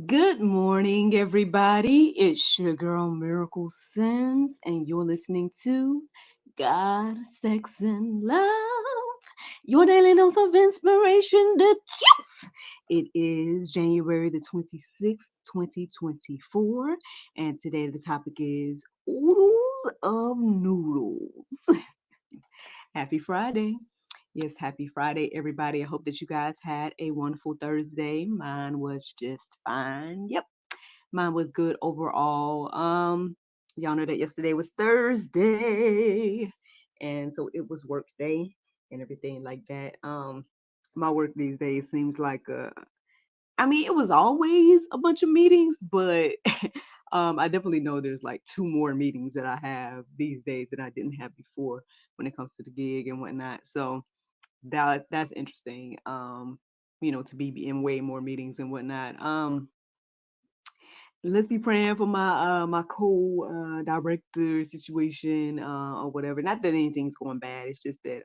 Good morning, everybody. It's your girl Miracle Sims, and you're listening to God, Sex, and Love. Your daily dose of inspiration, the juice. It is January the 26th, 2024, and today the topic is Oodles of Noodles. Happy Friday. Yes, happy Friday, everybody. I hope that you guys had a wonderful Thursday. Mine was just fine. Yep, mine was good overall. Y'all know that yesterday was Thursday, and so it was work day and everything like that. My work these days seems like it was always a bunch of meetings, but I definitely know there's like two more meetings that I have these days that I didn't have before when it comes to the gig and whatnot. So that's interesting. To be in way more meetings and whatnot. Let's be praying for my co director situation or whatever. Not that anything's going bad. It's just that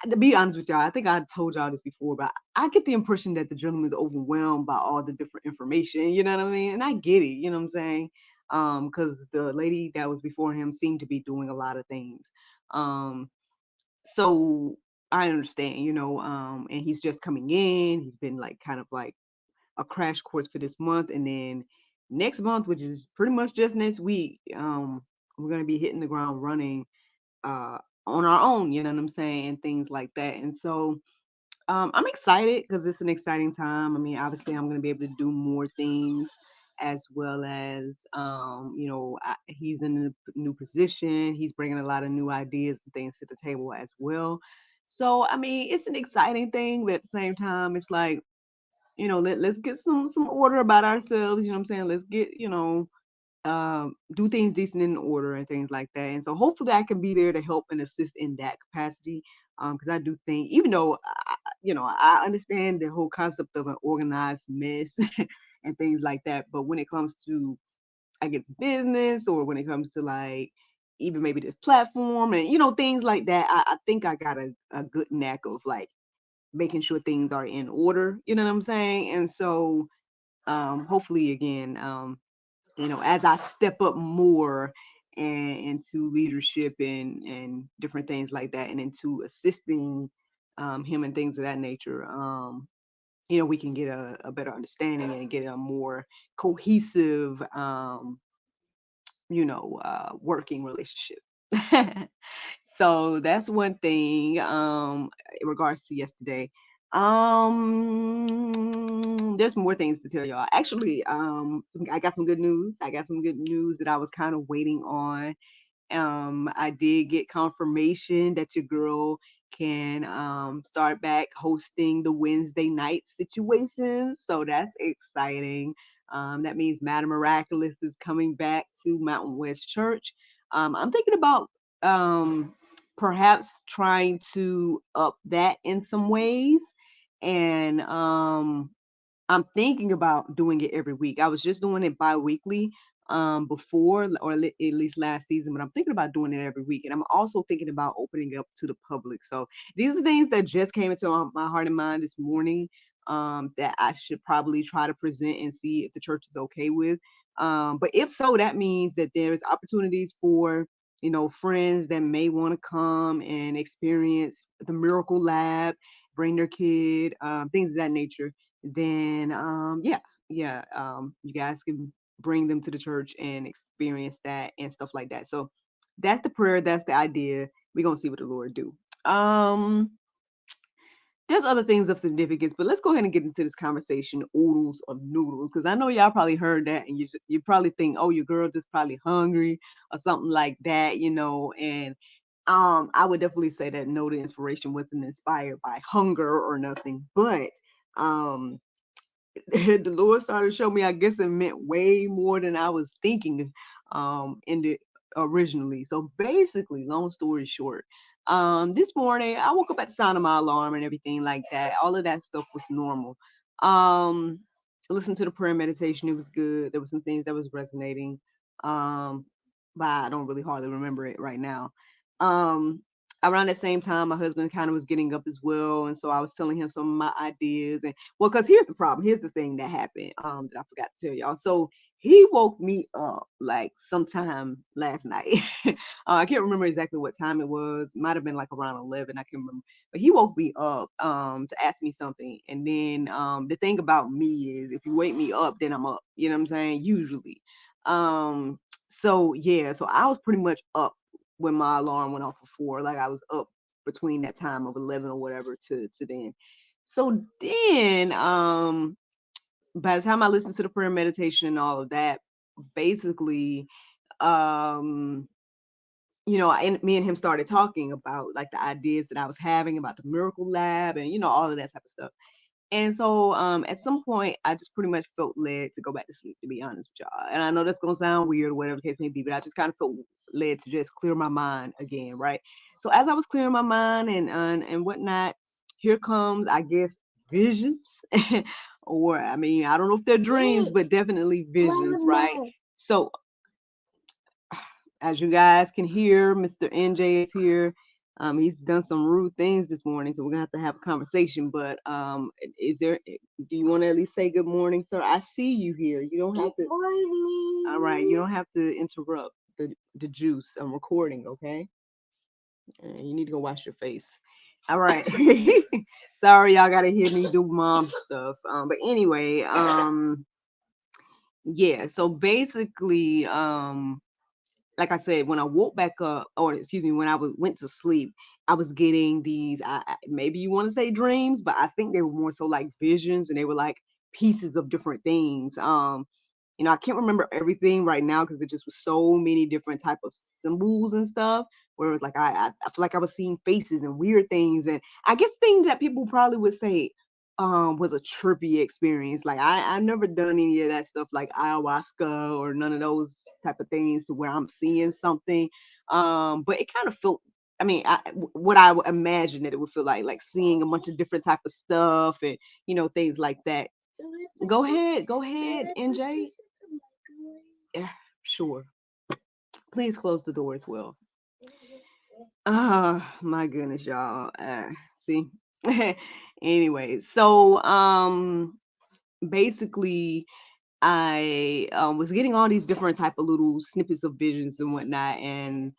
to be honest with y'all, I think I told y'all this before, but I get the impression that the gentleman's overwhelmed by all the different information. You know what I mean? And I get it. You know what I'm saying? Because the lady that was before him seemed to be doing a lot of things. Um, so I understand, and he's just coming in. He's been like kind of like a crash course for this month, and then next month, which is pretty much just next week, we're gonna be hitting the ground running uh on our own, you know what I'm saying, and things like that. And so I'm excited because it's an exciting time. I mean, obviously I'm gonna be able to do more things as well as he's in a new position. He's bringing a lot of new ideas and things to the table as well. So I mean, it's an exciting thing, but at the same time it's like, let's get some order about ourselves. You know what I'm saying? Let's get, do things decent in order and things like that. And so hopefully I can be there to help and assist in that capacity. Because I do think, even though I understand the whole concept of an organized mess and things like that, but when it comes to, I guess, business, or when it comes to like even maybe this platform and things like that, I think I got a good knack of like making sure things are in order. You know what I'm saying? And so hopefully again, as I step up more and into leadership and different things like that, and into assisting him and things of that nature, we can get a better understanding and get a more cohesive, working relationship. So that's one thing in regards to yesterday. There's more things to tell y'all. Actually, I got some good news. I got some good news that I was kind of waiting on. I did get confirmation that your girl can start back hosting the Wednesday night situations. So that's exciting. That means Madam Miraculous is coming back to Mountain West Church. I'm thinking about perhaps trying to up that in some ways. And I'm thinking about doing it every week. I was just doing it bi-weekly before, or at least last season, but I'm thinking about doing it every week. And I'm also thinking about opening up to the public. So these are things that just came into my heart and mind this morning, that I should probably try to present and see if the church is okay with. But if so, that means that there's opportunities for, friends that may want to come and experience the Miracle Lab, bring their kid, things of that nature. Then you guys can bring them to the church and experience that and stuff like that. So that's the prayer, that's the idea. We're gonna see what the Lord do. um there's other things of significance, but let's go ahead and get into this conversation. Oodles of noodles, because I know y'all probably heard that, and you probably think, oh, your girl just probably hungry or something like that, and I would definitely say that no, the inspiration wasn't inspired by hunger or nothing, but um the Lord started to show me, I guess it meant way more than I was thinking in the originally. So basically, long story short, this morning I woke up at the sound of my alarm and everything like that. All of that stuff was normal. Um, Listen to the prayer meditation, it was good. There were some things that was resonating. But I don't really hardly remember it right now. Um, around that same time, my husband kind of was getting up as well, and so I was telling him some of my ideas. And well, because here's the problem. Here's the thing that happened. That I forgot to tell y'all. So he woke me up like sometime last night. I can't remember exactly what time it was. Might have been like around 11. I can't remember. But he woke me up to ask me something. And then the thing about me is, if you wake me up, then I'm up. You know what I'm saying? Usually. So yeah. So I was pretty much up when my alarm went off for 4. Like I was up between that time of 11 or whatever to then. So then, by the time I listened to the prayer meditation and all of that, basically, um, and me and him started talking about like the ideas that I was having about the miracle lab and all of that type of stuff. And so at some point, I just pretty much felt led to go back to sleep, to be honest with y'all. And I know that's going to sound weird or whatever the case may be, but I just kind of felt led to just clear my mind again, right? So as I was clearing my mind and whatnot, here comes, I guess, visions. Or, I mean, I don't know if they're dreams, but definitely visions, right? So as you guys can hear, Mr. NJ is here. He's done some rude things this morning, so we're gonna have a conversation. But do you want to at least say good morning, sir? I see you here. You don't have to. Good morning. All right, you don't have to interrupt the juice. I'm recording, okay? You need to go wash your face. All right. Sorry, y'all gotta hear me do mom stuff. But anyway, yeah. So basically, like I said, when I woke back up, or excuse me, when went to sleep, I was getting these. Maybe you want to say dreams, but I think they were more so like visions, and they were like pieces of different things. I can't remember everything right now because it just was so many different type of symbols and stuff. Where it was like I feel like I was seeing faces and weird things, and I guess things that people probably would say was a trippy experience. Like I've never done any of that stuff like ayahuasca or none of those type of things to where I'm seeing something. But it kind of felt, I mean, what I would imagine that it would feel like seeing a bunch of different type of stuff and things like that. Go ahead, NJ. Yeah, sure. Please close the door as well. Oh my goodness, y'all. See. Anyway, so basically I was getting all these different type of little snippets of visions and whatnot, and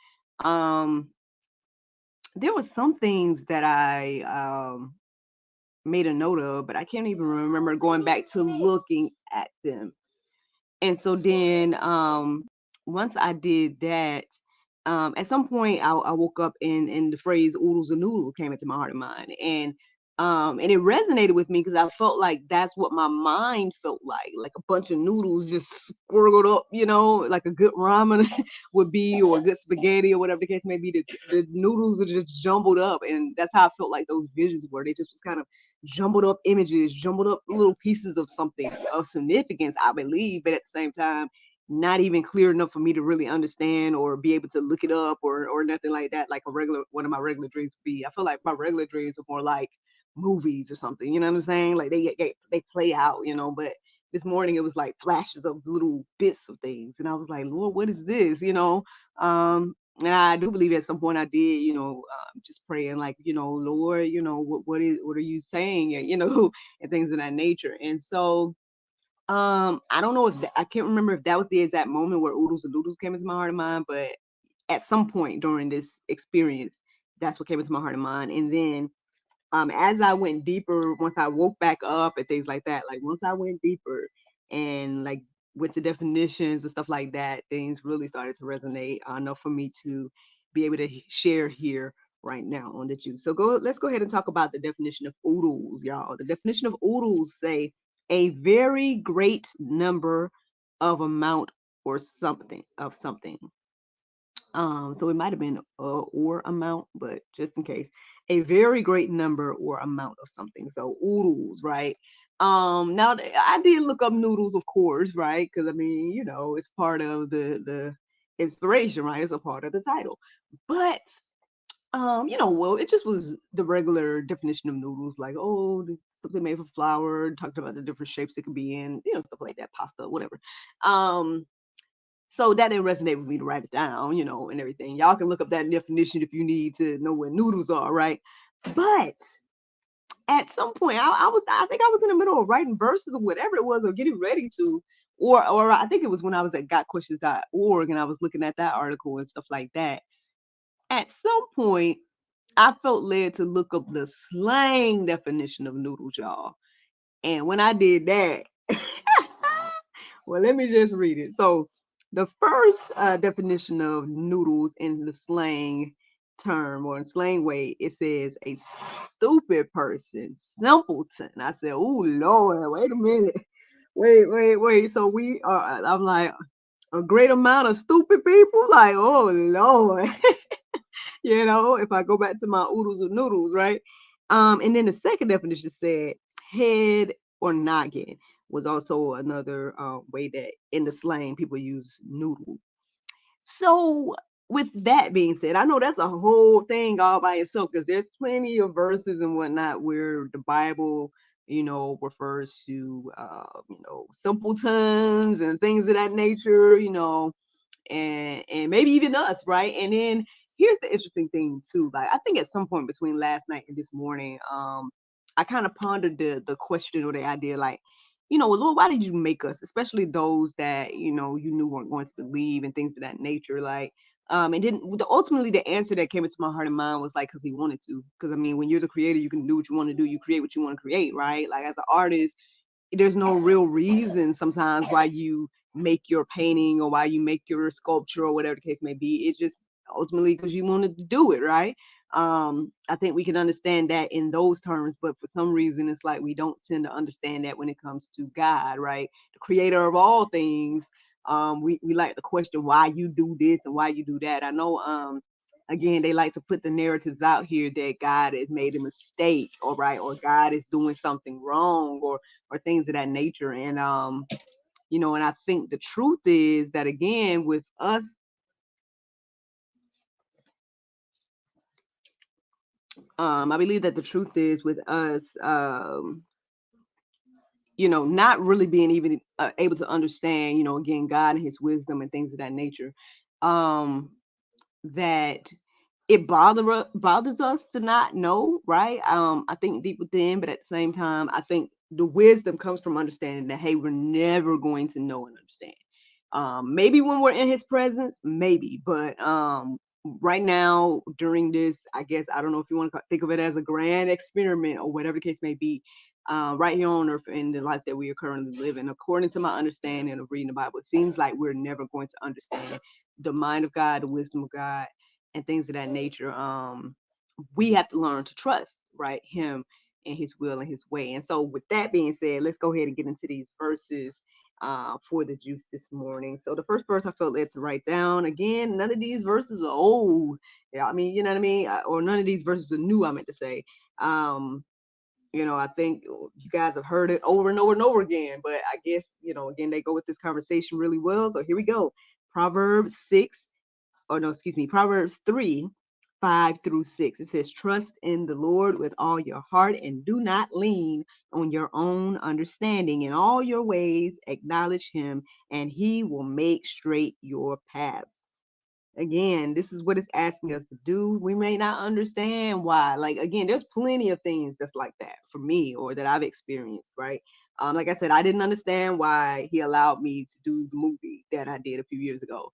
um there was some things that I made a note of, but I can't even remember going back to looking at them. And so then once I did that, at some point I woke up and the phrase oodles of noodles came into my heart and mind. And it resonated with me because I felt like that's what my mind felt like a bunch of noodles just squirreled up, like a good ramen would be, or a good spaghetti or whatever the case may be. The noodles are just jumbled up, and that's how I felt like those visions were. They just was kind of jumbled up images, jumbled up little pieces of something of significance, I believe, but at the same time, not even clear enough for me to really understand or be able to look it up or nothing like that, like a regular one of my regular dreams would be. I feel like my regular dreams are more like movies or something, you know what I'm saying? Like they play out, but this morning it was like flashes of little bits of things. And I was like, Lord, what is this? And I do believe at some point I did, just praying like, Lord, what are you saying? And, and things of that nature. And so, I don't know if I can't remember if that was the exact moment where Oodles of Noodles came into my heart and mind, but at some point during this experience, that's what came into my heart and mind. And then, as I went deeper, once I woke back up and things like that, like once I went deeper and like went to definitions and stuff like that, things really started to resonate enough for me to be able to share here right now on the juice. So let's go ahead and talk about the definition of oodles, y'all. The definition of oodles say a very great number of amount or something of something. So it might have been or amount, but just in case, a very great number or amount of something. So oodles, right? Now I did look up noodles, of course, right? Because I mean, it's part of the inspiration, right? It's a part of the title. But well, it just was the regular definition of noodles, like something made from flour, talked about the different shapes it could be in, stuff like that, pasta, whatever. Um, So that didn't resonate with me to write it down, and everything. Y'all can look up that definition if you need to know where noodles are, right? But at some point, I think I was in the middle of writing verses or whatever it was, or getting ready to, or I think it was when I was at gotquestions.org and I was looking at that article and stuff like that. At some point, I felt led to look up the slang definition of noodles, y'all. And when I did that, well, let me just read it. So, the first definition of noodles in the slang term or in slang way, it says a stupid person, simpleton. I said, oh, Lord, wait a minute. Wait. So, I'm like, a great amount of stupid people? Like, oh, Lord. If I go back to my oodles of noodles, right? And then the second definition said head or noggin was also another way that in the slang people use noodle. So with that being said, I know that's a whole thing all by itself because there's plenty of verses and whatnot where the Bible, refers to, simpletons and things of that nature, and maybe even us, right? And then here's the interesting thing too. Like I think at some point between last night and this morning, I kind of pondered the question or the idea, like, Lord, why did you make us, especially those that you knew weren't going to believe and things of that nature, like. And then ultimately the answer that came into my heart and mind was like, because he wanted to. Because I mean, when you're the creator, you can do what you want to do. You create what you want to create, right? Like as an artist, there's no real reason sometimes why you make your painting or why you make your sculpture or whatever the case may be. It's just ultimately because you wanted to do it, right? I think we can understand that in those terms, but for some reason, it's like we don't tend to understand that when it comes to God, right? The creator of all things. We like to question why you do this and why you do that. I know, again, they like to put the narratives out here that God has made a mistake, all right, or God is doing something wrong, or things of that nature. And and I think the truth is that again with us, I believe that the truth is with us, not really being even able to understand, again, God and his wisdom and things of that nature. That it bothers us to not know, right? I think deep within, but at the same time, I think the wisdom comes from understanding that hey, we're never going to know and understand. Maybe when we're in his presence, maybe, but right now during this, I guess I don't know if you want to think of it as a grand experiment or whatever the case may be. Right here on earth in the life that we are currently living, according to my understanding of reading the Bible, it seems like we're never going to understand the mind of God, the wisdom of God, and things of that nature. We have to learn to trust, right, him and his will and his way. And so with that being said, let's go ahead and get into these verses for the juice this morning. So the first verse I felt led to write down, again, none of these verses are old. Yeah, I mean, you know what I mean? Or none of these verses are new, I meant to say. I think you guys have heard it over and over and over again, but I guess, again, they go with this conversation really well. So here we go. Proverbs 6, or no, excuse me, Proverbs 3, 5 through 6. It says, trust in the Lord with all your heart and do not lean on your own understanding. In all your ways, acknowledge him, and he will make straight your paths. Again, this is what it's asking us to do. We may not understand why. Like, again, there's plenty of things that's like that for me or that I've experienced, right? Like I said, I didn't understand why he allowed me to do the movie that I did a few years ago.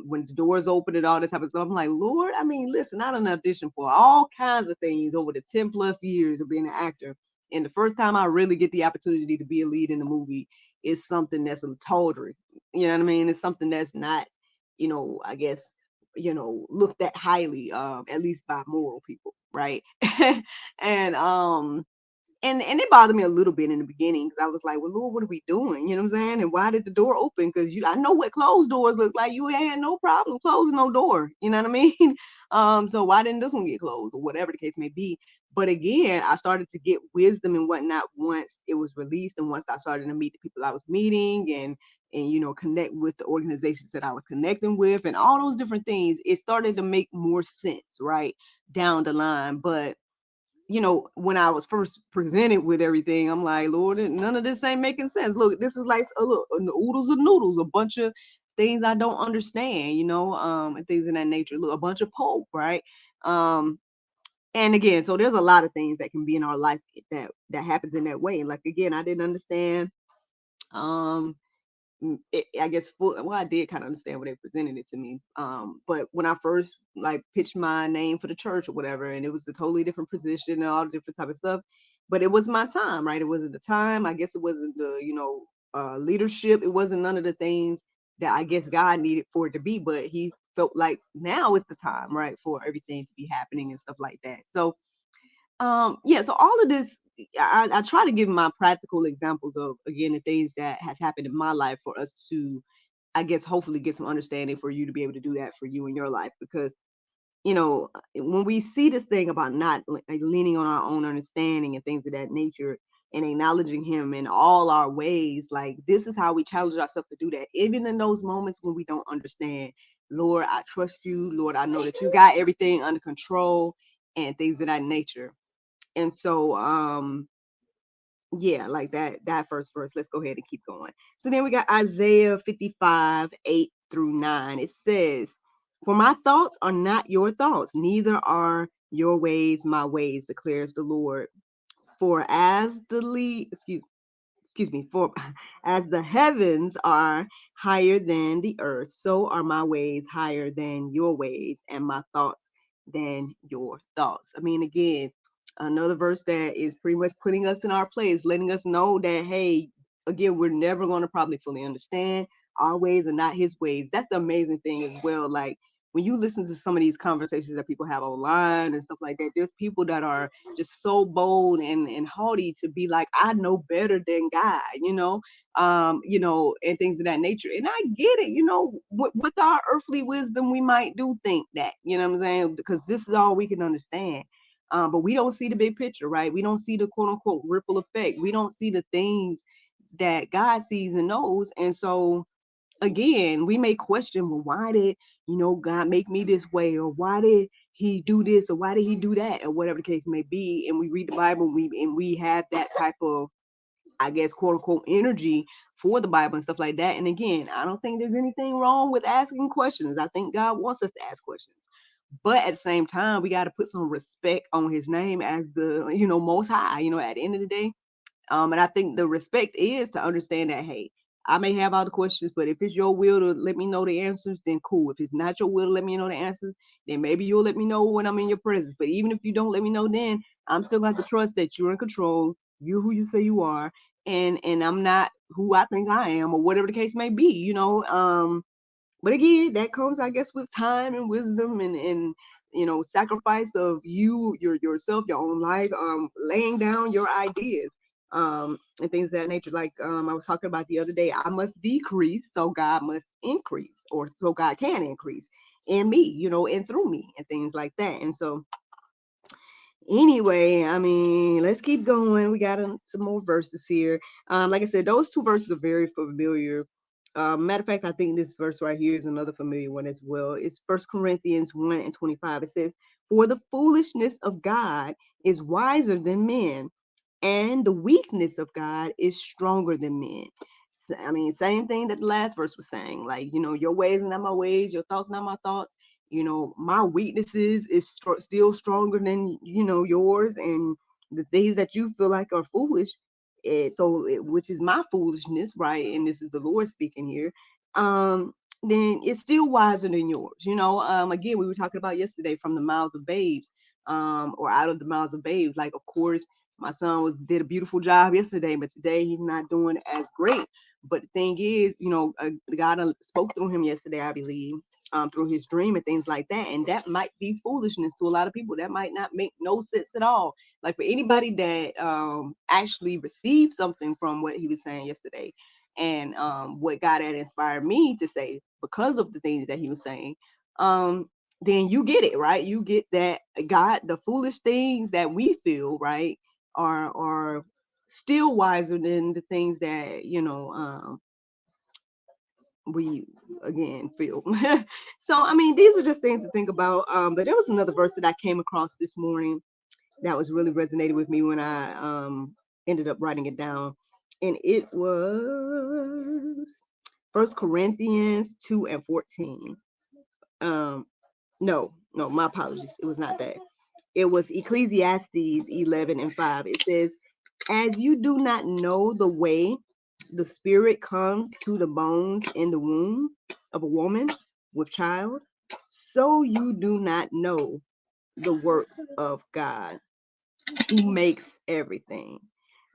When the doors open and all that type of stuff, I'm like, Lord, I mean, listen, I done auditioned for all kinds of things over the 10 plus years of being an actor. And the first time I really get the opportunity to be a lead in the movie is something that's a tawdry. You know what I mean? It's something that's not, I guess, looked at highly, at least by moral people, right? and and it bothered me a little bit in the beginning because I was like, well, Lord, what are we doing? You know what I'm saying? And why did the door open? Because I know what closed doors look like. You had no problem closing no door. You know what I mean? So why didn't this one get closed or whatever the case may be? But again, I started to get wisdom and whatnot once it was released and once I started to meet the people I was meeting and connect with the organizations that I was connecting with and all those different things. It started to make more sense, right, down the line. But when I was first presented with everything, I'm like, Lord, none of this ain't making sense. Look, this is like a look, the oodles of noodles, a bunch of things I don't understand, and things of that nature. Look, a bunch of Pope, right? Um, and again, so there's a lot of things that can be in our life that happens in that way. Like again, I didn't understand. Um, I guess well, I did kind of understand when they presented it to me. But when I first like pitched my name for the church or whatever, and it was a totally different position and all the different type of stuff, but it was my time, right? It wasn't the time. I guess it wasn't the leadership. It wasn't none of the things that I guess God needed for it to be. But He felt like now is the time, right, for everything to be happening and stuff like that. So yeah, so all of this, I try to give my practical examples of again the things that has happened in my life for us to, I guess, hopefully get some understanding for you to be able to do that for you in your life. Because when we see this thing about not leaning on our own understanding and things of that nature and acknowledging Him in all our ways, like this is how we challenge ourselves to do that, even in those moments when we don't understand. Lord, I trust you. Lord, I know that you got everything under control and things of that nature. And so, yeah, like that first verse. Let's go ahead and keep going. So then we got Isaiah 55:8-9. It says, "For my thoughts are not your thoughts, neither are your ways my ways, declares the Lord. For as the excuse me, for as the heavens are higher than the earth, so are my ways higher than your ways, and my thoughts than your thoughts." I mean, again, another verse that is pretty much putting us in our place, letting us know that, hey, again, we're never going to probably fully understand. Our ways are not His ways. That's the amazing thing as well. Like, when you listen to some of these conversations that people have online and stuff like that, there's people that are just so bold and haughty to be like, I know better than God, and things of that nature. And I get it, with our earthly wisdom, we might do think that, you know what I'm saying? Because this is all we can understand. But we don't see the big picture, right? We don't see the quote unquote ripple effect. We don't see the things that God sees and knows. And so, again, we may question, well, why did God make me this way, or why did He do this, or why did He do that, or whatever the case may be. And we read the Bible, and we have that type of, I guess, quote unquote energy for the Bible and stuff like that. And again, I don't think there's anything wrong with asking questions. I think God wants us to ask questions. But at the same time, we got to put some respect on His name as the, most high, at the end of the day. And I think the respect is to understand that, hey, I may have all the questions, but if it's your will to let me know the answers, then cool. If it's not your will to let me know the answers, then maybe you'll let me know when I'm in your presence. But even if you don't let me know, then I'm still going to trust that you're in control. You're who you say you are, and I'm not who I think I am, or whatever the case may be. But again, that comes, I guess, with time and wisdom and sacrifice of yourself, your own life, laying down your ideas, and things of that nature. Like I was talking about the other day, I must decrease so God must increase, or so God can increase in me, and through me, and things like that. And so, anyway, I mean, let's keep going. We got some more verses here. Like I said, those two verses are very familiar. Matter of fact, I think this verse right here is another familiar one as well. It's 1 Corinthians 1:25. It says, "For the foolishness of God is wiser than men, and the weakness of God is stronger than men." I mean, same thing that the last verse was saying. Like, your ways are not my ways, your thoughts not my thoughts. My weaknesses is still stronger than yours, and the things that you feel like are foolish, which is my foolishness, right? And this is the Lord speaking here. Then it's still wiser than yours. Again, we were talking about yesterday, from the mouths of babes, or out of the mouths of babes. Like, of course, my son did a beautiful job yesterday, but today he's not doing as great. But the thing is, God spoke through him yesterday, I believe, through his dream and things like that. And that might be foolishness to a lot of people. That might not make no sense at all. Like, for anybody that actually received something from what he was saying yesterday, and what God had inspired me to say because of the things that he was saying, then you get it, right? You get that God, the foolish things that we feel, right, are still wiser than the things that we again feel. So I mean, these are just things to think about. But there was another verse that I came across this morning that was really resonated with me when I ended up writing it down, and it was First Corinthians 2 and 14. No, my apologies. It was not that. It was Ecclesiastes 11 and 5. It says, as you do not know the way the spirit comes to the bones in the womb of a woman with child, so you do not know the work of God who makes everything.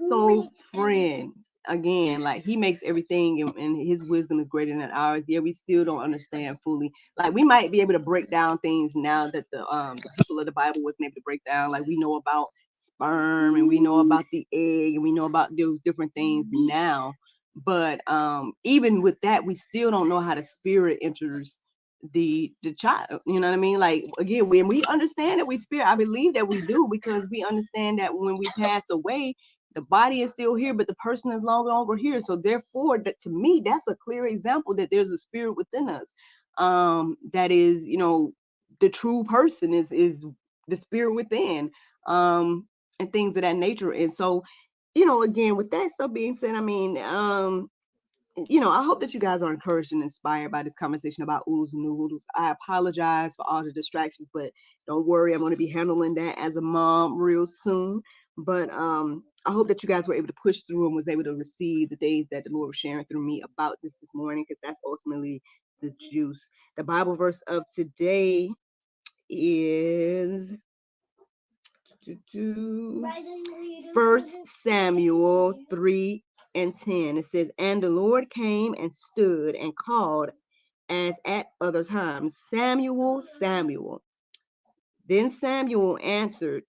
So, friends, again, like he makes everything, and his wisdom is greater than ours. Yeah, we still don't understand fully. Like we might be able to break down things now that the people of the Bible wasn't able to break down. Like we know about sperm, and we know about the egg, and we know about those different things now. But even with that, we still don't know how the spirit enters the child. You know what I mean? Like again, when we understand that we spirit, I believe that we do, because we understand that when we pass away, the body is still here, but the person is no longer here. So therefore, that to me, that's a clear example that there's a spirit within us. That is, the true person is the spirit within, and things of that nature. And so, again, with that stuff being said, I mean, I hope that you guys are encouraged and inspired by this conversation about oodles and noodles. I apologize for all the distractions, but don't worry, I'm going to be handling that as a mom real soon. But I hope that you guys were able to push through and was able to receive the things that the Lord was sharing through me about this morning, because that's ultimately the juice. The Bible verse of today is First Samuel 3 and 10. It says, and the Lord came and stood and called as at other times, Samuel, Samuel. Then Samuel answered,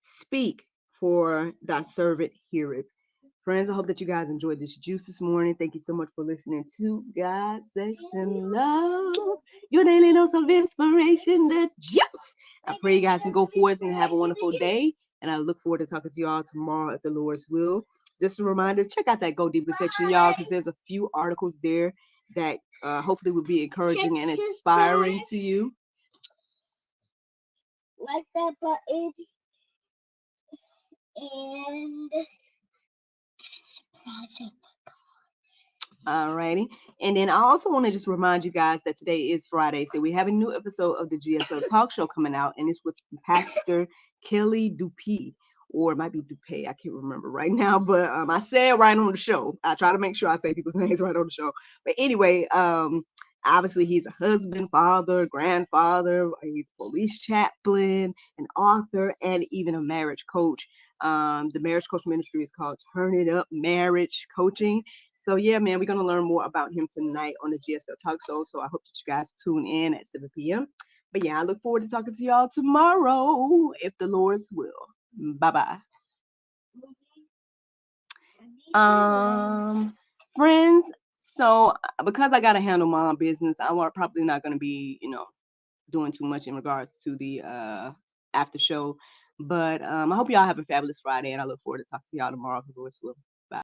speak, for thy servant heareth. Friends, I hope that you guys enjoyed this juice this morning. Thank you so much for listening to God, Sex, and Love, your daily dose of inspiration, the juice. I pray you guys can go forth and have a wonderful day. And I look forward to talking to y'all tomorrow if the Lord's will. Just a reminder, check out that Go Deeper section, y'all, because there's a few articles there that hopefully will be encouraging and inspiring to you. Like that button and alrighty. And then I also want to just remind you guys that today is Friday. So we have a new episode of the GSL Talk Show coming out, and it's with Pastor Kelly Dupee, or it might be Dupee. I can't remember right now, but I said right on the show. I try to make sure I say people's names right on the show. But anyway, obviously he's a husband, father, grandfather, he's a police chaplain, an author, and even a marriage coach. The marriage coach ministry is called Turn It Up Marriage Coaching. So yeah, man, we're gonna learn more about him tonight on the GSL Talk Show. So I hope that you guys tune in at 7 p.m. But yeah, I look forward to talking to y'all tomorrow, if the Lord's will. Bye bye. Friends. So because I gotta handle my own business, I'm probably not gonna be, doing too much in regards to the after show. But I hope y'all have a fabulous Friday, and I look forward to talking to y'all tomorrow, if the Lord's will.